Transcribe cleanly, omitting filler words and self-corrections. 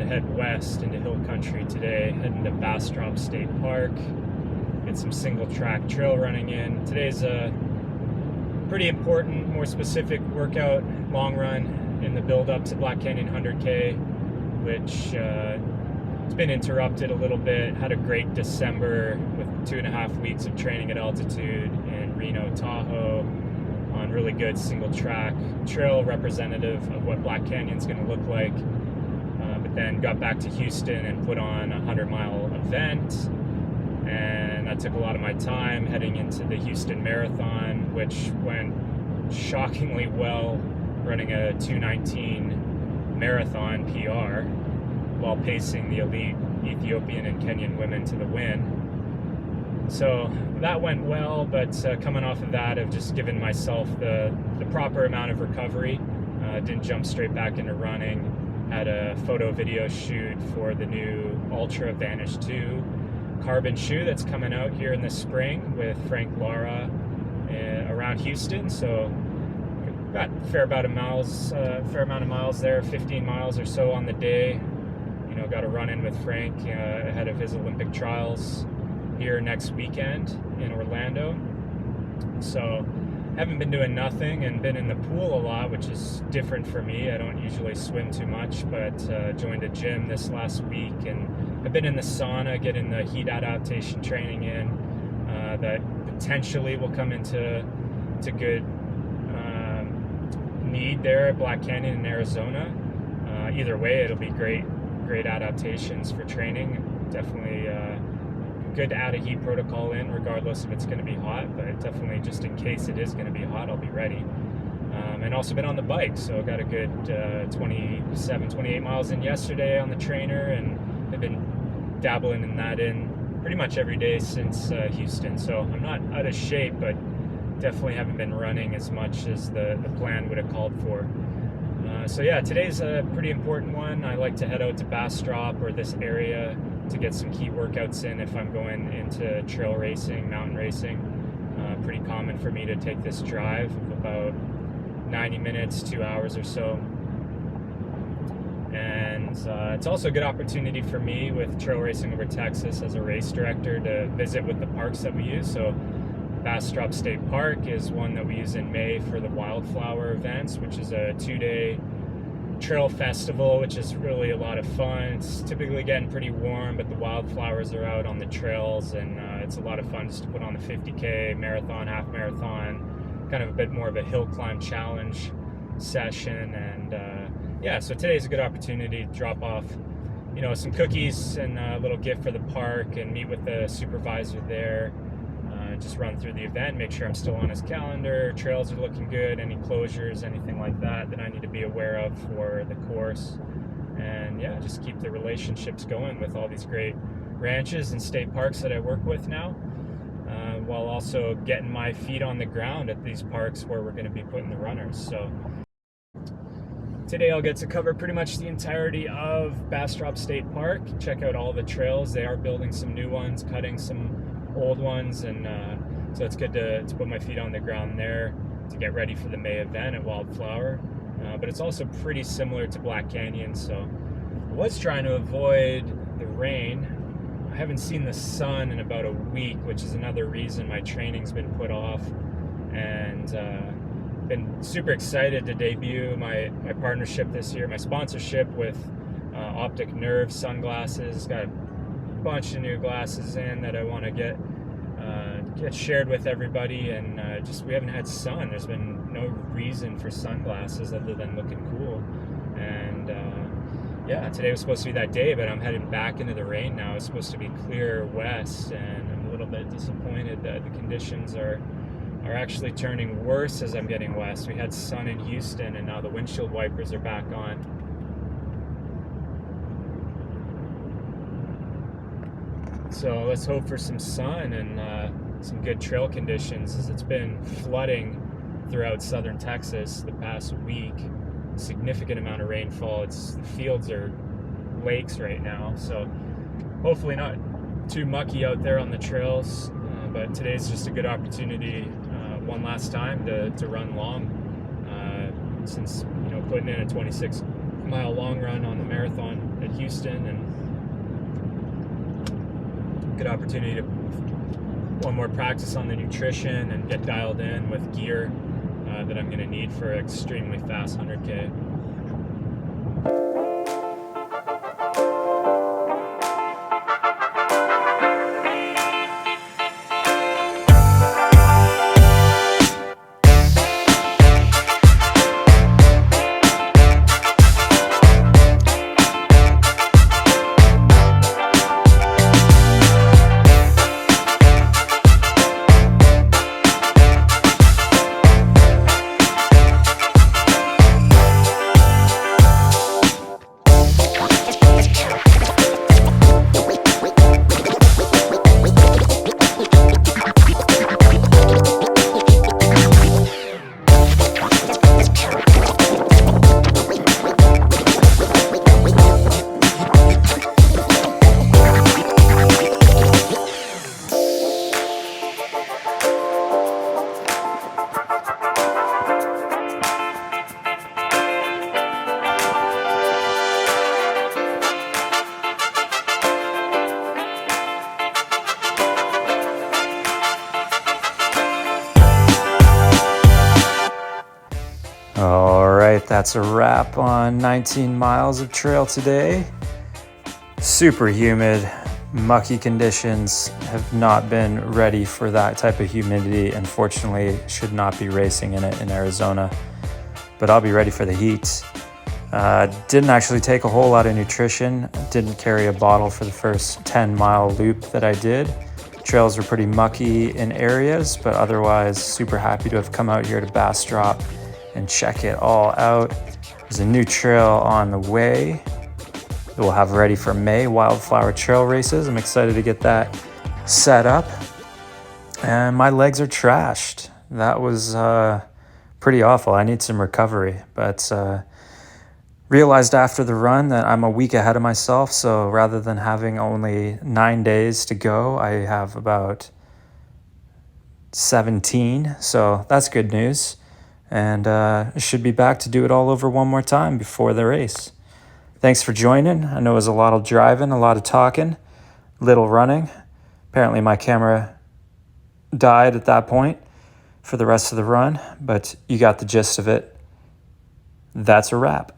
head west into hill country today, heading to Bastrop State Park, get some single track trail running in. Today's a pretty important, more specific workout, long run in the build up to Black Canyon 100K, which it's been interrupted a little bit. Had a great December with 2.5 weeks of training at altitude in Reno, Tahoe, on really good single track trail representative of what Black Canyon's going to look like. But then got back to Houston and put on a 100-mile event, and that took a lot of my time heading into the Houston Marathon, which went shockingly well, running a 2:19 marathon PR while pacing the elite Ethiopian and Kenyan women to the win. So that went well, but coming off of that, I've just given myself the proper amount of recovery. Didn't jump straight back into running. Had a photo video shoot for the new Ultra Vanish 2 carbon shoe that's coming out here in the spring with Frank Lara around Houston. So got a fair amount of miles there, 15 miles or so on the day. You know, got a run in with Frank ahead of his Olympic trials here next weekend in Orlando. So haven't been doing nothing and been in the pool a lot, which is different for me. I don't usually swim too much, but joined a gym this last week, and I've been in the sauna getting the heat adaptation training in that potentially will come into good need there at Black Canyon in Arizona. Either way, it'll be great adaptations for training. Definitely good to add a heat protocol in, regardless if it's going to be hot, but definitely just in case it is going to be hot, I'll be ready. And also been on the bike, so got a good 28 miles in yesterday on the trainer, and I've been dabbling in that pretty much every day since Houston. So I'm not out of shape, but definitely haven't been running as much as the plan would have called for. So yeah, today's a pretty important one. I like to head out to Bastrop or this area to get some key workouts in if I'm going into trail racing, mountain racing. Pretty common for me to take this drive of about 90 minutes, 2 hours or so. And it's also a good opportunity for me with Trail Racing Over Texas as a race director to visit with the parks that we use. So Bastrop State Park is one that we use in May for the Wildflower events, which is a 2-day trail festival, which is really a lot of fun. It's typically getting pretty warm, but the wildflowers are out on the trails, and it's a lot of fun just to put on the 50K, marathon, half marathon, kind of a bit more of a hill climb challenge session. And yeah, so today's a good opportunity to drop off, you know, some cookies and a little gift for the park, and meet with the supervisor there. Just run through the event, make sure I'm still on his calendar, trails are looking good, any closures, anything like that I need to be aware of for the course. And yeah, just keep the relationships going with all these great ranches and state parks that I work with now, while also getting my feet on the ground at these parks where we're going to be putting the runners. So today I'll get to cover pretty much the entirety of Bastrop State Park, check out all the trails. They are building some new ones, cutting some old ones, and so it's good to put my feet on the ground there to get ready for the May event at Wildflower. But it's also pretty similar to Black Canyon, so I was trying to avoid the rain. I haven't seen the sun in about a week, which is another reason my training's been put off, and been super excited to debut my partnership this year, my sponsorship with Optic Nerve sunglasses. Got a bunch of new glasses in that I want to get shared with everybody, and just we haven't had sun. There's been no reason for sunglasses other than looking cool. And yeah, today was supposed to be that day, but I'm heading back into the rain now. It's supposed to be clear west, and I'm a little bit disappointed that the conditions are actually turning worse as I'm getting west. We had sun in Houston, and now the windshield wipers are back on. So let's hope for some sun and some good trail conditions, as it's been flooding throughout southern Texas the past week. Significant amount of rainfall. The fields are lakes right now, so hopefully not too mucky out there on the trails. But today's just a good opportunity, one last time to run long. Since putting in a 26 mile long run on the marathon at Houston, and good opportunity to one more practice on the nutrition and get dialed in with gear that I'm going to need for extremely fast 100K. All right, that's a wrap on 19 miles of trail today. Super humid, mucky conditions. Have not been ready for that type of humidity. Unfortunately, should not be racing in it in Arizona, but I'll be ready for the heat. Didn't actually take a whole lot of nutrition. Didn't carry a bottle for the first 10-mile loop that I did. Trails were pretty mucky in areas, but otherwise super happy to have come out here to Bastrop and check it all out. There's a new trail on the way that we'll have ready for May, wildflower trail races. I'm excited to get that set up. And my legs are trashed. That was pretty awful. I need some recovery, but realized after the run that I'm a week ahead of myself. So rather than having only 9 days to go, I have about 17. So that's good news. And should be back to do it all over one more time before the race. Thanks for joining. I know it was a lot of driving, a lot of talking, little running. Apparently my camera died at that point for the rest of the run, but you got the gist of it. That's a wrap.